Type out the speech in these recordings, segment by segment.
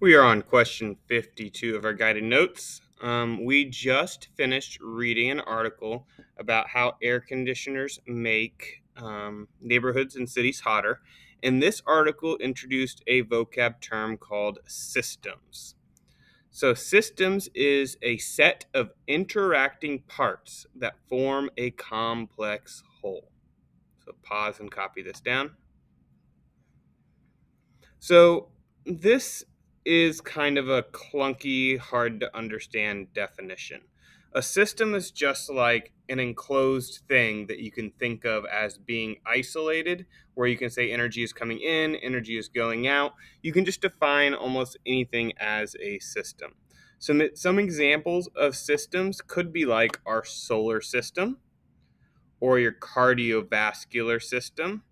We are on question 52 of our guided notes. We just finished reading an article about how air conditioners make neighborhoods and cities hotter. And this article introduced a vocab term called systems. So, systems is a set of interacting parts that form a complex whole. So, pause and copy this down. So this is kind of a clunky, hard to understand definition. A system is just like an enclosed thing that you can think of as being isolated, where you can say energy is coming in, energy is going out. You can just define almost anything as a system. Some examples of systems could be like our solar system or your cardiovascular system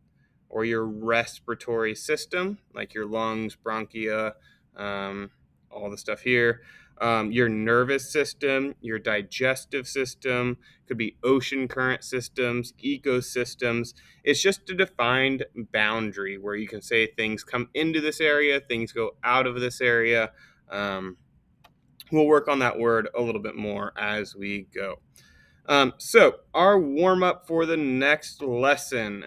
or your respiratory system, like your lungs, bronchia, um, all the stuff here. Your nervous system, your digestive system, could be ocean current systems, ecosystems. It's just a defined boundary where you can say things come into this area, things go out of this area. Um, we'll work on that word a little bit more as we go. So, our warm up for the next lesson.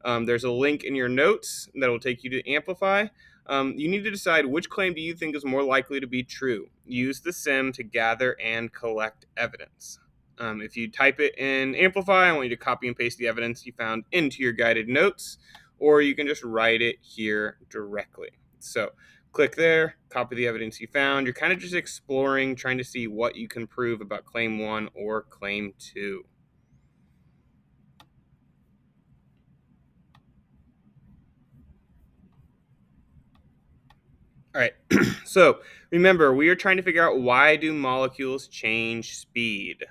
There's a link in your notes that will take you to Amplify. You need to decide which claim do you think is more likely to be true. Use the sim to gather and collect evidence. If you type it in Amplify, I want you to copy and paste the evidence you found into your guided notes, or you can just write it here directly. So, click there, copy the evidence you found. You're kind of just exploring, trying to see what you can prove about claim 1 or claim 2. All right. So, remember, we are trying to figure out why do molecules change speed.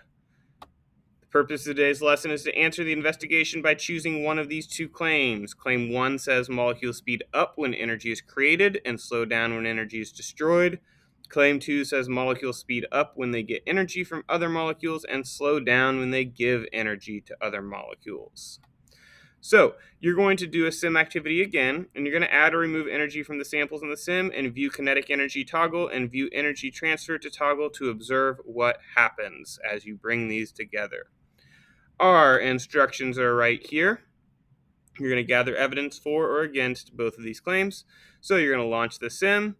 The purpose of today's lesson is to answer the investigation by choosing one of these two claims. Claim 1 says molecules speed up when energy is created and slow down when energy is destroyed. Claim 2 says molecules speed up when they get energy from other molecules and slow down when they give energy to other molecules. So you're going to do a sim activity again, and you're going to add or remove energy from the samples in the sim and view kinetic energy toggle and view energy transfer to toggle to observe what happens as you bring these together. Our instructions are right here. You're going to gather evidence for or against both of these claims. So you're going to launch the sim,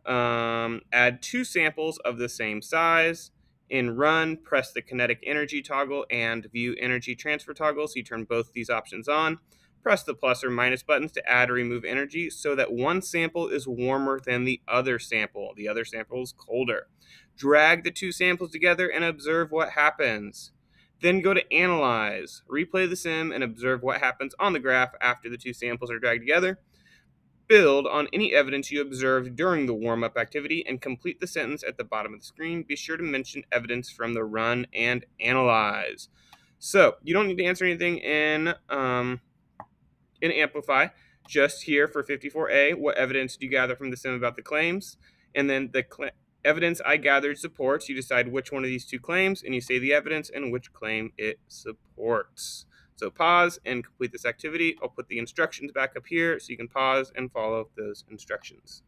add two samples of the same size. In run, press the kinetic energy toggle and view energy transfer toggle. So you turn both these options on. Press the plus or minus buttons to add or remove energy so that one sample is warmer than the other sample. The other sample is colder. Drag the two samples together and observe what happens. Then go to Analyze. Replay the sim and observe what happens on the graph after the two samples are dragged together. Build on any evidence you observed during the warm-up activity and complete the sentence at the bottom of the screen. Be sure to mention evidence from the Run and Analyze. So you don't need to answer anything in Amplify. Just here for 54A, what evidence do you gather from the sim about the claims? And then the evidence I gathered supports. You decide which one of these two claims, and you say the evidence and which claim it supports. So pause and complete this activity. I'll put the instructions back up here so you can pause and follow those instructions.